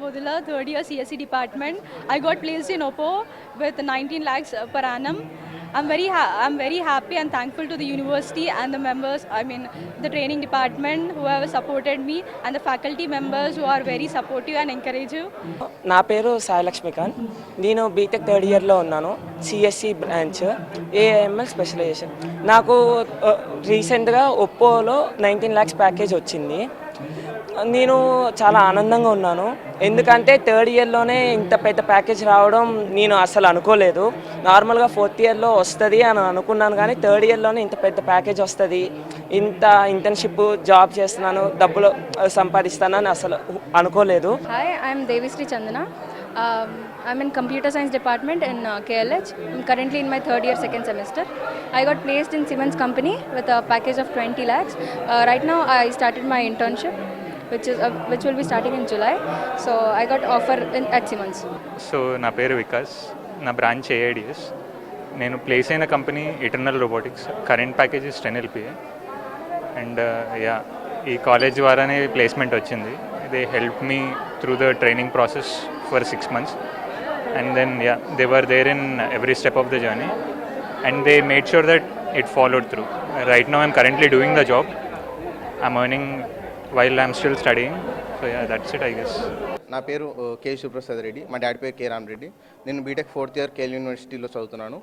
Bodula, third year CSE department. I got placed in OPPO with 19 lakhs per annum. I'm very happy and thankful to the university and the members, the training department who have supported me, and the faculty members who are very supportive and encouraging. నా పేరు సాయి లక్ష్మీకాంత్. నేను BTech third ఇయర్లో ఉన్నాను, CSC branch, AIML specialisation. నాకు రీసెంట్గా ఒప్పోలో 19 lakhs package వచ్చింది. నేను చాలా ఆనందంగా ఉన్నాను, ఎందుకంటే థర్డ్ ఇయర్లోనే ఇంత పెద్ద ప్యాకేజ్ రావడం నేను అసలు అనుకోలేదు. నార్మల్గా ఫోర్త్ ఇయర్లో వస్తుంది అని అనుకున్నాను, కానీ థర్డ్ ఇయర్లోనే ఇంత పెద్ద ప్యాకేజ్ వస్తుంది, ఇంత ఇంటర్న్షిప్ జాబ్ చేస్తున్నాను, డబ్బులు సంపాదిస్తానని అసలు అనుకోలేదు. Hi, I'm Devisri Chandana. I'm in computer science department in KLH. I'm currently in my third year, second semester. I got placed in Siemens company with a package of 20 lakhs. Right now I started my internship, which will be starting in July. So I got offer at Siemens. So నా పేరు వికాస్, నా branch AIDS. నేను place అయిన company eternal robotics. Current package is 10 LPA. And ఈ college ద్వారానే placement వచ్చింది. They help me through the training process for 6 months, and then they were there in every step of the journey, and they made sure that it followed through. Right now I'm currently doing the job. I'm earning while I'm still studying. So that's it, I guess. నా పేరు కే శివప్రసాద్ రెడ్డి, మా daddy పేరు కే రామ్ రెడ్డి. నేను BTech fourth year KL యూనివర్సిటీలో చదువుతున్నాను.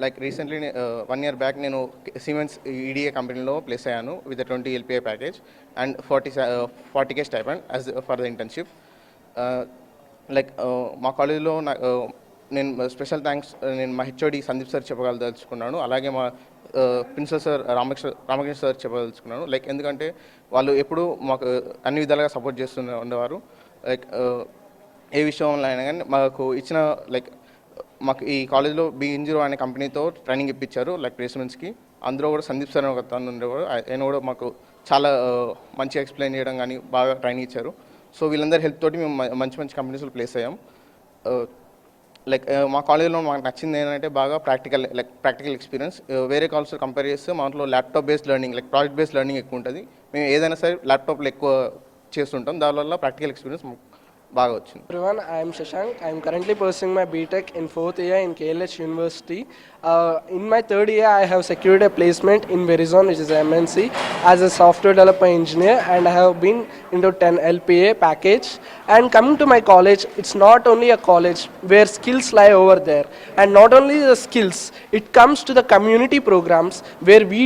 Like recently 1 year back నేను siemens EDA కంపెనీలో place అయ్యాను with 20 LPA package and 40K stipend as for the internship. Like మా కాలేజీలో నేను స్పెషల్ థ్యాంక్స్ నేను మా హెచ్ఓడి సందీప్ సార్ చెప్పగలదలుచుకున్నాను, అలాగే మా ప్రిన్సిపల్ సార్ రామకృష్ణ సార్ చెప్పదలుచుకున్నాను. లైక్ ఎందుకంటే వాళ్ళు ఎప్పుడూ మాకు అన్ని విధాలుగా సపోర్ట్ ఉండేవారు. లైక్ ఏ విషయంలో అయినా కానీ మాకు ఇచ్చిన లైక్ మాకు ఈ కాలేజ్లో B0 అనే కంపెనీతో ట్రైనింగ్ ఇప్పించారు లైక్ ప్లేస్మెంట్స్కి. అందులో కూడా సందీప్ సార్ ఒక తను ఉండేవాడు, ఆయన కూడా మాకు చాలా మంచిగా ఎక్స్ప్లెయిన్ చేయడం కానీ బాగా ట్రైనింగ్ ఇచ్చారు. సో వీళ్ళందరి హెల్ప్ తోటి మేము మంచి కంపెనీస్లో ప్లేస్ అయ్యాం. లైక్ మా కాలేజీలో మాకు నచ్చింది ఏంటంటే బాగా ప్రాక్టికల్ ఎక్స్పీరియన్స్. వేరే కాలేజ్తో కంపేర్ చేస్తే మా దాంట్లో laptop based learning, like project based learning ఎక్కువ ఉంటుంది. మేము ఏదైనా సరే ల్యాప్టాప్లో ఎక్కువ చేస్తుంటాం, దానివల్ల ప్రాక్టికల్ ఎక్స్పీరియన్స్ బాగా వచ్చింది. Everyone, I am Shashank. I am currently pursuing my BTech in 4th year in KLH University. In my 3rd year, I have secured a placement in Verizon, which is a MNC, as a software developer engineer, and I have been into 10 LPA package. And coming to my college, it's not only a college where skills lie over there, and not only the skills, it comes to the community programs where we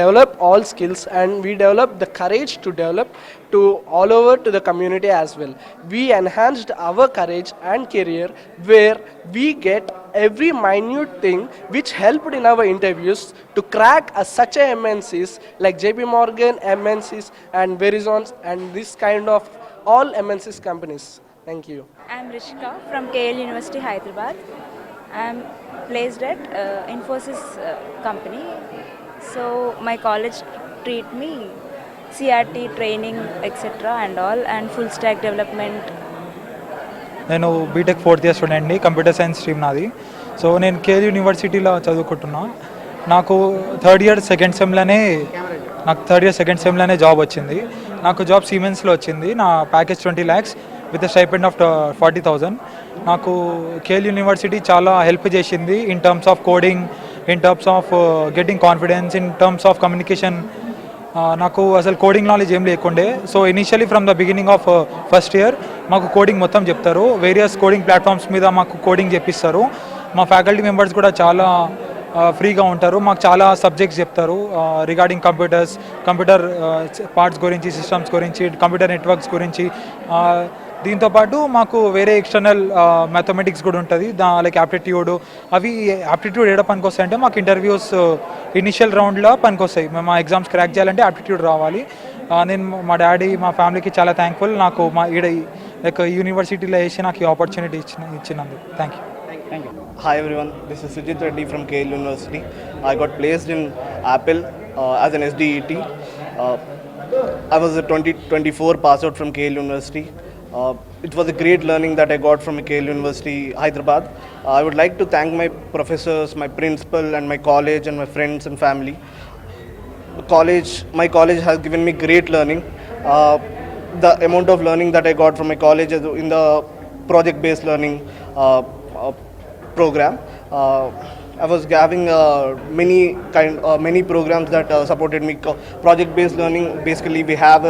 develop all skills, and we develop the courage to develop to all over to the community as well. We enhanced our courage and career where we get every minute thing which helped in our interviews to crack such a MNCs like JP Morgan, MNCs and Verizons and this kind of all MNCs companies. Thank you. I am Rishika from KL University, Hyderabad. I am placed at Infosys company. So my college treat me CRT training etc. and all, and full stack development. నేను BTech 4th year స్టూడెంట్ని, computer science stream నాది. So నేను KL యూనివర్సిటీలో చదువుకుంటున్నా. నాకు third year second సెమ్లోనే job వచ్చింది. నాకు job సిమెన్స్లో వచ్చింది. నా package 20 lakhs with stipend of 40,000. నాకు కేఎల్ యూనివర్సిటీ చాలా హెల్ప్ చేసింది in terms of coding, in terms of getting confidence, in terms of communication. నాకు అసలు కోడింగ్ నాలెడ్జ్ ఏం లేకుండే. So initially from the beginning of first year మాకు coding మొత్తం చెప్తారు. వేరియస్ కోడింగ్ ప్లాట్ఫామ్స్ మీద మాకు కోడింగ్ చెప్పిస్తారు. మా ఫ్యాకల్టీ మెంబర్స్ కూడా చాలా ఫ్రీగా ఉంటారు. మాకు చాలా సబ్జెక్ట్స్ చెప్తారు రిగార్డింగ్ కంప్యూటర్ పార్ట్స్ గురించి, సిస్టమ్స్ గురించి, కంప్యూటర్ నెట్వర్క్స్ గురించి. దీంతోపాటు మాకు వేరే ఎక్స్టర్నల్ మ్యాథమెటిక్స్ కూడా ఉంటుంది, లైక్ యాప్టిట్యూడ్. అవి యాప్టిట్యూడ్ ఏడ పనికి వస్తాయి అంటే మాకు ఇంటర్వ్యూస్ ఇనిషియల్ రౌండ్లో పనికి వస్తాయి. మేము ఆ ఎగ్జామ్స్ క్రాక్ చేయాలంటే యాప్టిట్యూడ్ రావాలి. నేను మా డాడీ, మా ఫ్యామిలీకి చాలా థ్యాంక్ఫుల్ నాకు మా లైక్ యూనివర్సిటీలో వేసి నాకు ఈ ఆపర్చునిటీ ఇచ్చినందుకు. Thank you. Hi everyone, this is Sujit Reddy from KL University. I got placed in Apple as an SDET. I was a 2024 pass out from KL University. It was a great learning that I got from KL University, Hyderabad. I would like to thank my professors, my principal and my college and my friends and family. My college has given me great learning. the amount of learning that I got from my college in the project-based learning program. I was having many programs that supported me. Project-based learning, basically we have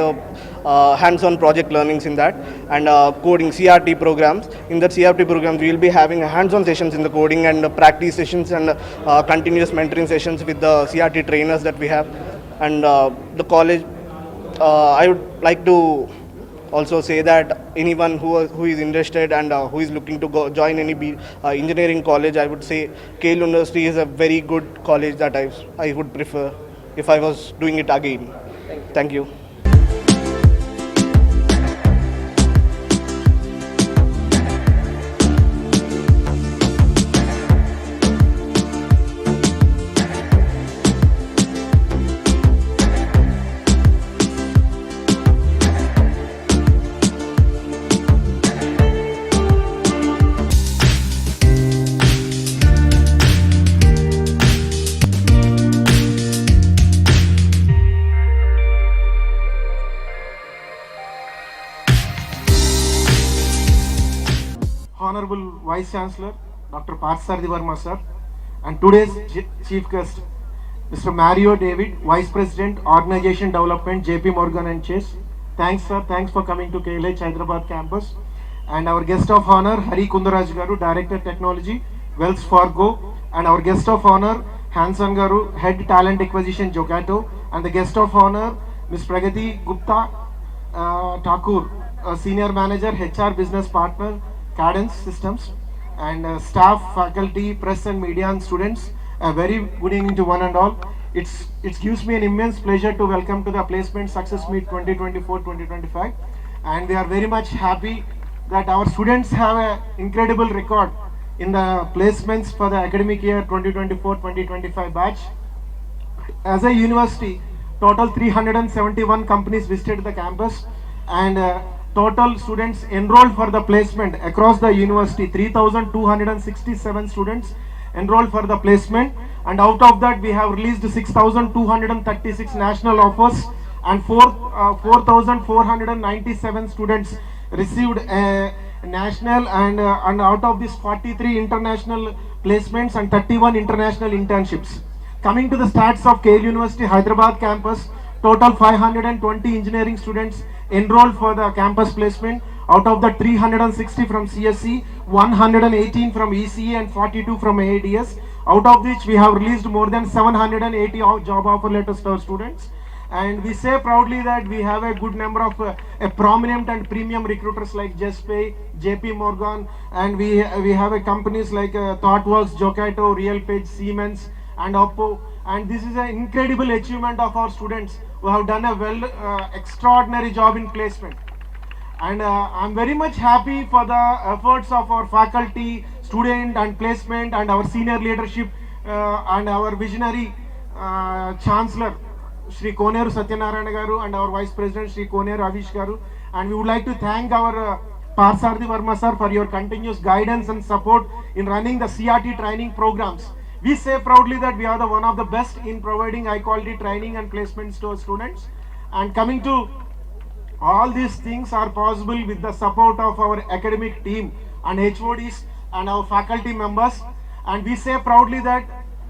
hands-on project learnings in that, and coding CRT programs. In that CRT programs, we will be having hands-on sessions in the coding and practice sessions and continuous mentoring sessions with the CRT trainers that we have, and the college. I would like to also say that anyone who is interested and who is looking to join any engineering college, I would say KL University is a very good college that I would prefer if I was doing it again. Thank you. Honorable Vice Chancellor Dr. Parsardi Verma sir, and today's chief guest Mr. Mario David, Vice President Organization Development, JP Morgan and Chase. Thanks sir, thanks for coming to KLH Hyderabad campus. And our guest of honor Hari Kundaraj Garu, Director Technology, Wells Fargo, and our guest of honor Hanson Garu, Head Talent Acquisition, Jogato, and the guest of honor Ms. Pragati Gupta Thakur, Senior Manager HR Business Partner, Cadence Systems, and staff, faculty, press and media and students. A very good evening to one and all. It gives me an immense pleasure to welcome to the Placement Success Meet 2024-2025, and we are very much happy that our students have an incredible record in the placements for the academic year 2024-2025 batch. As a university, total 371 companies visited the campus, and total students enrolled for the placement across the university, 3,267 students enrolled for the placement, and out of that we have released 6,236 national offers, and 4,497 students received national, and out of this 43 international placements and 31 international internships. Coming to the stats of KL University Hyderabad campus, total 520 engineering students enrolled for the campus placement. Out of the 360 from CSE, 118 from ECE and 42 from AADS, out of which we have released more than 780 job offer letters to our students. And we say proudly that we have a good number of prominent and premium recruiters like JustPay, JP Morgan, and we have companies like ThoughtWorks, Jogato, RealPage, Siemens, and Oppo. And this is an incredible achievement of our students who have done a extraordinary job in placement. And I'm very much happy for the efforts of our faculty, student and placement, and our senior leadership, and our visionary Chancellor Shri Koneru Satyanarayana Garu, and our Vice President Shri Koneru Avish Garu. And we would like to thank our Parsardi Verma sir for your continuous guidance and support in running the CRT training programs. We say proudly that we are the one of the best in providing high quality training and placements to our students. And coming to all these things are possible with the support of our academic team and HODs and our faculty members. And we say proudly that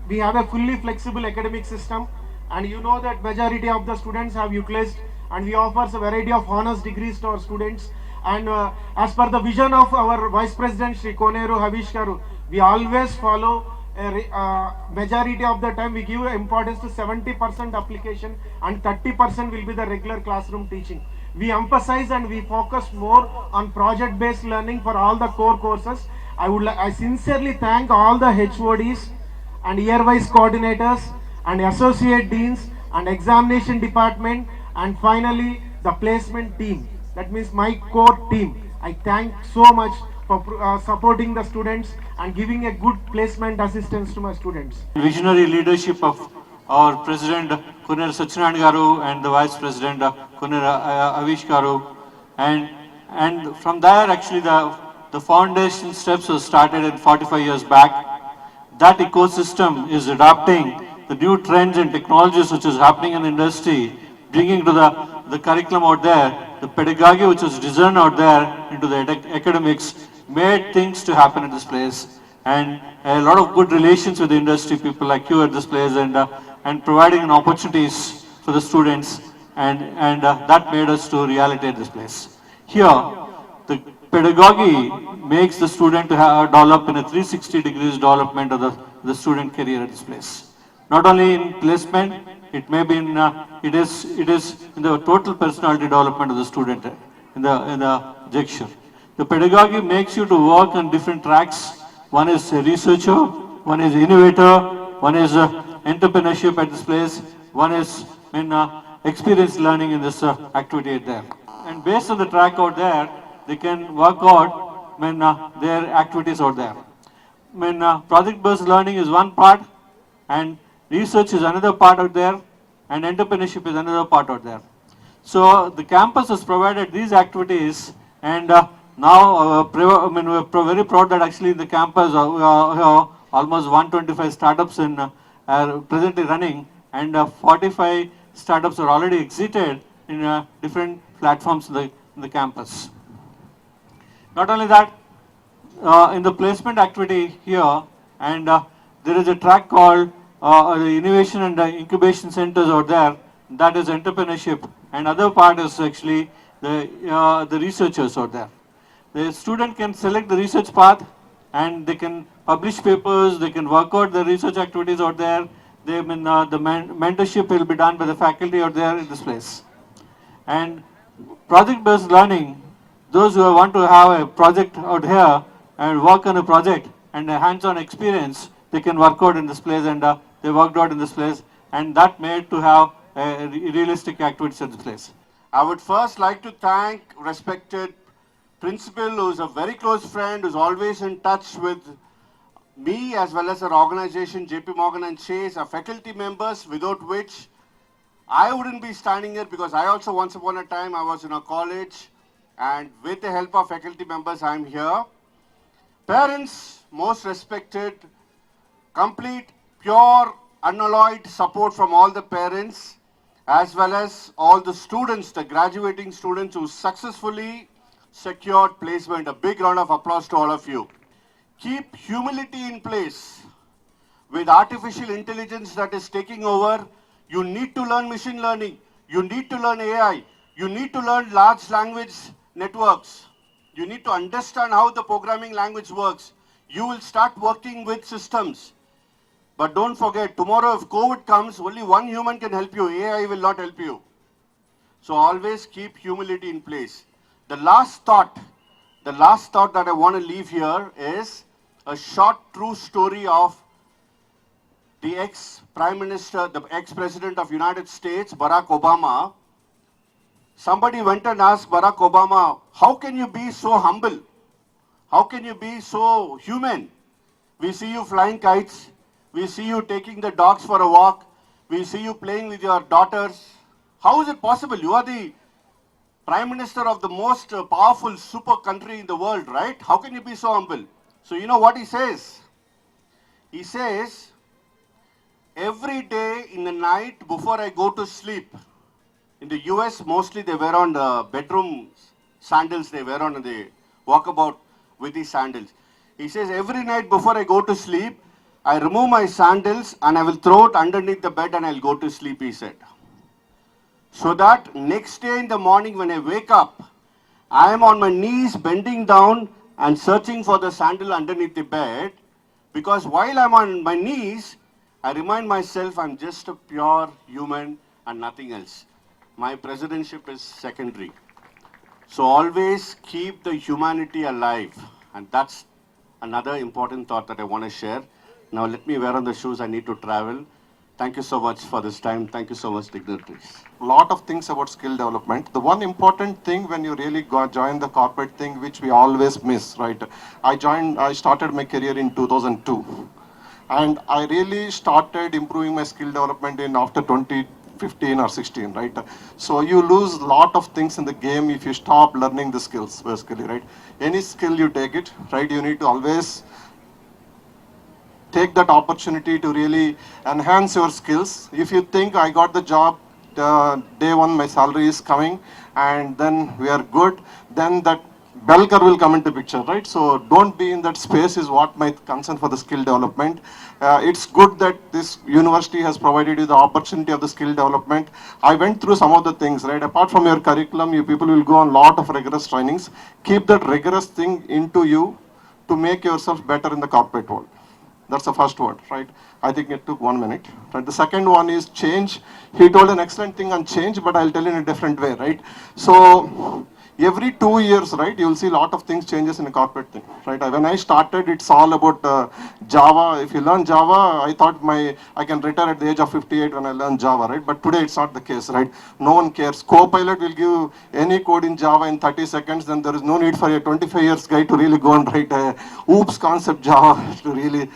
we have a fully flexible academic system, and you know that majority of the students have utilized, and we offer a variety of honors degrees to our students. And as per the vision of our Vice President Shri Koneru Havish Garu, we always follow majority of the time we give importance to 70% application and 30% will be the regular classroom teaching. We emphasize and we focus more on project-based learning for all the core courses. I sincerely thank all the HODs and year-wise coordinators and associate deans and examination department, and finally the placement team. That means my core team. I thank so much for supporting the students and giving a good placement assistance to my students. Visionary leadership of our President Koneru Satyanarayana Garu and the Vice President Koneru Avish Garu, and from there actually the foundation steps were started in 45 years back. That ecosystem is adapting the new trends and technologies which is happening in the industry, bringing to the curriculum out there, the pedagogy which was designed out there into the academics made things to happen in this place, and a lot of good relations with the industry people like you at this place, and providing an opportunities for the students, and that made us to reality at this place. Here, the pedagogy makes the student to have develop in a 360 degrees development of the student career at this place. Not only in placement, it may be in it is in the total personality development of the student in the gesture. The pedagogy makes you to work on different tracks. One is a researcher, one is innovator, one is entrepreneurship at this place, one is in experience learning in this activity there. And based on the track out there, they can work out their activities out there. Project-based learning is one part, and research is another part out there, and entrepreneurship is another part out there. So the campus has provided these activities, and now we're very proud that actually the campus almost 125 startups are presently running, and 45 startups are already exited in different platforms in the campus. Not only that, in the placement activity here, and there is a track called the innovation and incubation centers out there. That is entrepreneurship, and other part is actually the researchers out there. The student can select the research path, and they can publish papers. They can work out the research activities out there. The mentorship will be done by the faculty out there in this place. And project-based learning, those who want to have a project out here and work on a project and a hands-on experience, they can work out in this place, and they worked out in this place, and that made to have realistic activities in this place. I would first like to thank respected principal, who is a very close friend, who is always in touch with me as well as our organization, JP Morgan and Chase, our faculty members, without which I wouldn't be standing here, because I also once upon a time I was in a college, and with the help of faculty members I am here. Parents, most respected, complete, pure, unalloyed support from all the parents as well as all the students, the graduating students who successfully secured placement. A big round of applause to all of you. Keep humility in place. With artificial intelligence that is taking over, you need to learn machine learning, you need to learn AI, you need to learn large language networks, you need to understand how the programming language works. You will start working with systems. But don't forget, tomorrow if COVID comes, only one human can help you. AI will not help you. So always keep humility in place. The last thought that I want to leave here is a short true story of the ex-Prime Minister, the ex-President of United States, Barack Obama. Somebody went and asked Barack Obama, how can you be so humble? How can you be so human? We see you flying kites. We see you taking the dogs for a walk. We see you playing with your daughters. How is it possible? You are the Prime Minister of the most powerful super country in the world, right? How can you be so humble? So you know what he says? He says, every day in the night before I go to sleep, in the US mostly they wear on the bedroom sandals, they wear on and they walk about with these sandals. He says, every night before I go to sleep, I remove my sandals and I will throw it underneath the bed and I'll go to sleep, he said. So that next day in the morning when I wake up, I am on my knees bending down and searching for the sandal underneath the bed, because while I'm on my knees, I remind myself I'm just a pure human and nothing else. My presidentship is secondary. So always keep the humanity alive, and that's another important thought that I want to share. Now let me wear on the shoes, I need to travel. Thank you so much for this time. Thank you so much, dignitaries. Lot of things about skill development. The one important thing when you really join the corporate thing, which we always miss, right? I started my career in 2002. And I really started improving my skill development in after 2015 or 16, right? So you lose a lot of things in the game if you stop learning the skills, basically, right? Any skill you take it, right? You need to always take that opportunity to really enhance your skills. If you think I got the job, day one my salary is coming, and then we are good, then that bell curve will come into picture, right? So don't be in that space is what my concern for the skill development. It's good that this university has provided you the opportunity of the skill development. I went through some of the things, right? Apart from your curriculum, you people will go on lot of rigorous trainings. Keep that rigorous thing into you to make yourself better in the corporate world. That's the first word, right? I think it took 1 minute. Right? The second one is change. He told an excellent thing on change, but I'll tell you in a different way, right? So every 2 years, right, you'll see a lot of things changes in a corporate thing, right? When I started, it's all about Java. If you learn Java, I thought I can retire at the age of 58 when I learn Java, right? But today it's not the case, right? No one cares. Copilot will give any code in Java in 30 seconds, then there is no need for a 25 years guy to really go and write a oops concept Java to really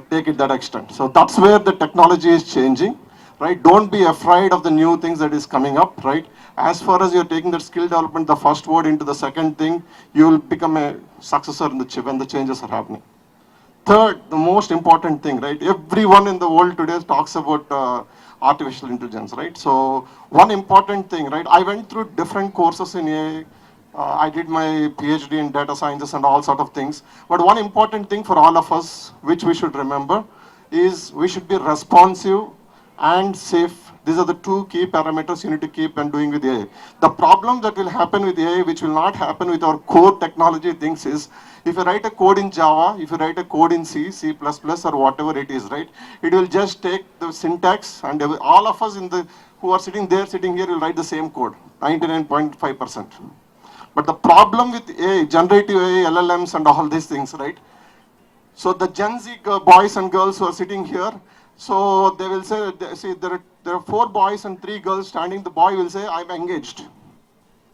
take it that extent. So that's where the technology is changing, right? Don't be afraid of the new things that is coming up, right? As far as you're taking that skill development, the first word into the second thing, you will become a successor in when the changes are happening. Third, the most important thing, right? Everyone in the world today talks about artificial intelligence, right? So one important thing, right? I went through different courses in AI. I did my PhD in data sciences and all sort of things. But one important thing for all of us, which we should remember, is we should be responsive and safe. These are the two key parameters you need to keep on doing with AI. The problem that will happen with AI, which will not happen with our core technology things, is if you write a code in Java, if you write a code in C, C++, or whatever it is, right, it will just take the syntax, and all of us who are sitting here will write the same code, 99.5%. But the problem with AI, generative AI, LLMs, and all these things, right? So the Gen Z boys and girls who are sitting here, so they will say, see, there are 4 boys and 3 girls standing. The boy will say, I'm engaged.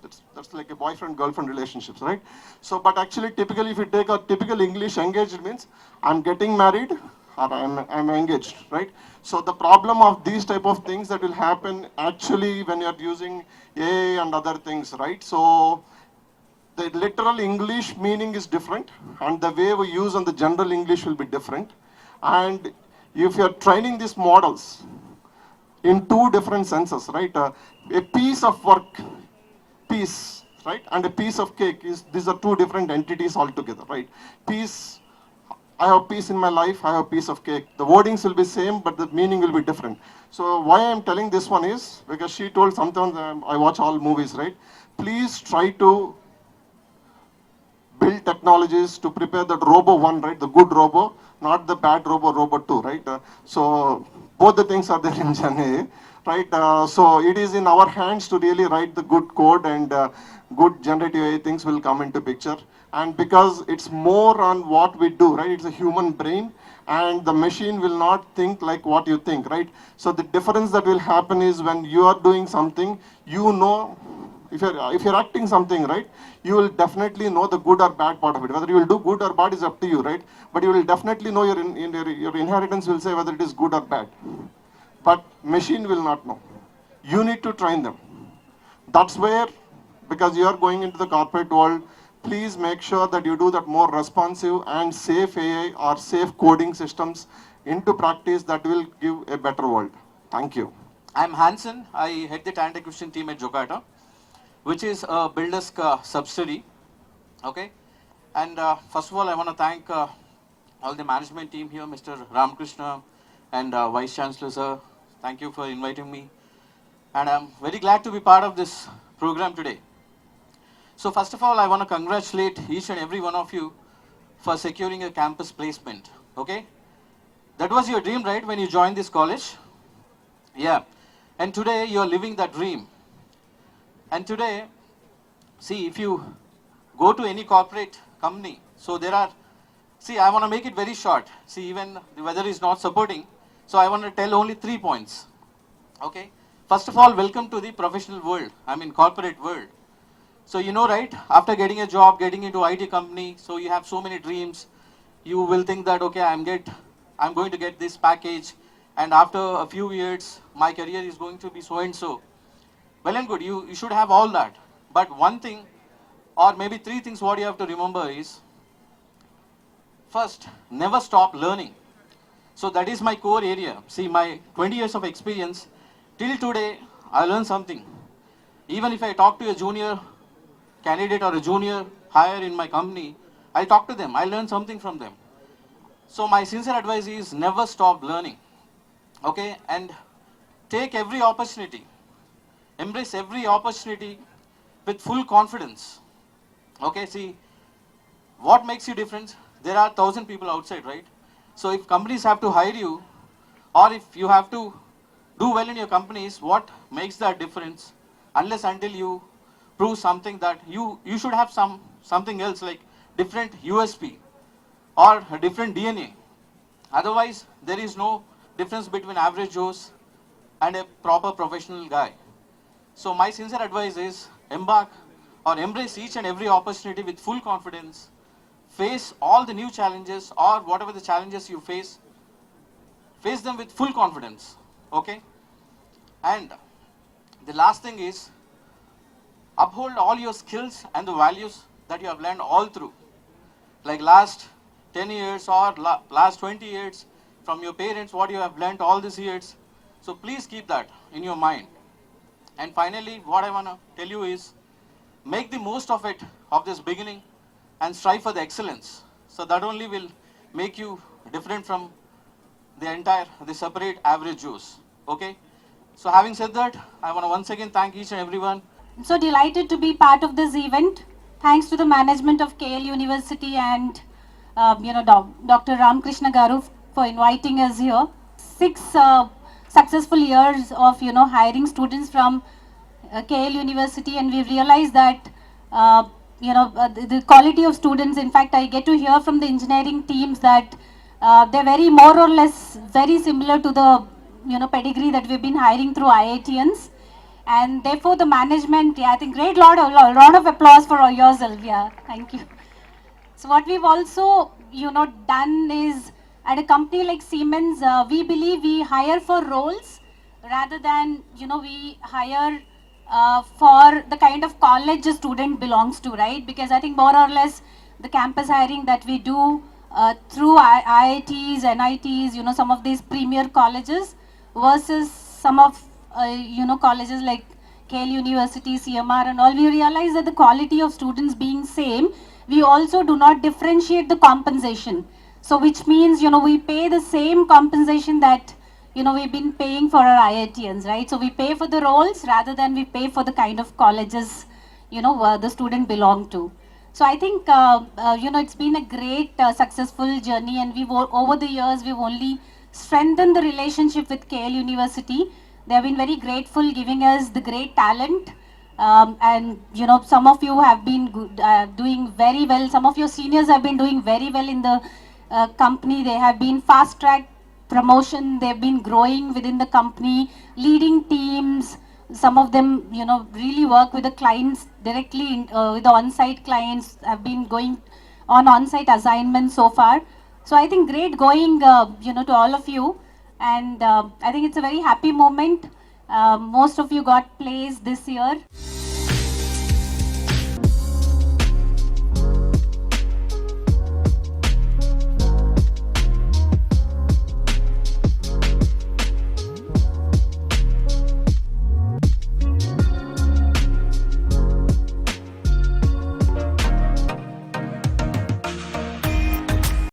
That's like a boyfriend-girlfriend relationships, right? So, but actually, typically, if you take a typical English, engaged means I'm getting married or I'm engaged, right? So the problem of these type of things that will happen actually when you're using AI and other things, right? So the literal English meaning is different, and the way we use on the general English will be different. And if you're training these models in 2 different senses, right? A piece of work, piece, right? And a piece of cake these are 2 different entities altogether, right? Piece, I have peace in my life, I have piece of cake. The wordings will be same, but the meaning will be different. So why I'm telling this one is, because she told sometimes I watch all movies, right? Please try to build technologies to prepare that Robo 1, right? The good Robo, not the bad Robo 2, right? So both the things are there in Gen AI, right? So it is in our hands to really write the good code, and good generative AI things will come into picture. And because it's more on what we do, right? It's a human brain, and the machine will not think like what you think, right? So the difference that will happen is when you are doing something, you know, if you're acting something, right, you will definitely know the good or bad part of it. Whether you will do good or bad is up to you, right? But you will definitely know your inheritance will say whether it is good or bad. But machine will not know. You need to train them. That's where, because you are going into the corporate world, please make sure that you do that more responsive and safe AI or safe coding systems into practice that will give a better world. Thank you. I'm Hansen. I head the talent acquisition team at Jokata, which is a Builder's subsidiary. Okay, and first of all, I want to thank all the management team here, Mr. Ramakrishna and Vice Chancellor sir. Thank you for inviting me, and I'm very glad to be part of this program today. So first of all, I want to congratulate each and every one of you for securing a campus placement. Okay, that was your dream, right, when you joined this college? Yeah, and today you are living that dream. And today, see, if you go to any corporate company, so there are, see, I want to make it very short. See, even the weather is not supporting, so I want to tell only 3 points. Okay, first of all, welcome to the professional world, I mean corporate world. So you know, right, after getting a job, getting into IT company, so you have so many dreams. You will think that, okay, I'm going to get this package, and after a few years, my career is going to be so and so. Well and good, you should have all that. But one thing, or maybe 3 things what you have to remember is, first, never stop learning. So that is my core area. See, my 20 years of experience, till today, I learned something. Even if I talk to a junior candidate or a junior hire in my company, I talk to them, I learn something from them. So my sincere advice is never stop learning, okay? And take every opportunity, embrace every opportunity with full confidence, okay? See, what makes you different? There are 1,000 people outside, right? So if companies have to hire you, or if you have to do well in your companies, what makes that difference? Unless until you prove something that you should have something else, like different USP or a different DNA. Otherwise, there is no difference between average Joes and a proper professional guy. So my sincere advice is embark or embrace each and every opportunity with full confidence. Face all the new challenges or whatever the challenges you face them with full confidence, okay? And the last thing is uphold all your skills and the values that you have learned all through. Like last 10 years or last 20 years from your parents, what you have learned all these years. So please keep that in your mind. And finally, what I want to tell you is make the most of it, of this beginning, and strive for the excellence. So that only will make you different from the separate average Jews. Okay? So having said that, I want to once again thank each and everyone. I'm so delighted to be part of this event. Thanks to the management of KL University and Dr. Ramkrishna Garu for inviting us here. 6 successful years of hiring students from KL University, and we've realized that the quality of students. In fact, I get to hear from the engineering teams that they're very more or less very similar to the pedigree that we've been hiring through IITians, and therefore the management, I think great round of applause for yourself. Thank you. So what we've also done is, at a company like Siemens, we believe we hire for roles rather than we hire for the kind of college a student belongs to, right? Because I think more or less the campus hiring that we do through IITs, NITs, some of these premier colleges versus some of colleges like KL University, CMR and all, we realize that the quality of students being same, we also do not differentiate the compensation. So which means we pay the same compensation that we've been paying for our IITians, right? So we pay for the roles rather than we pay for the kind of colleges the student belong to. So I think it's been a great successful journey, and over the years we've only strengthened the relationship with KL University. They have been very grateful, giving us the great talent, and some of you have been doing very well. Some of your seniors have been doing very well in the company. They have been fast track promotion. They've been growing within the company, leading teams. Some of them, really work with the clients directly, with the on-site clients, have been going on on-site assignments so far. So I think great going, to all of you. And I think it's a very happy moment. Most of you got placed this year.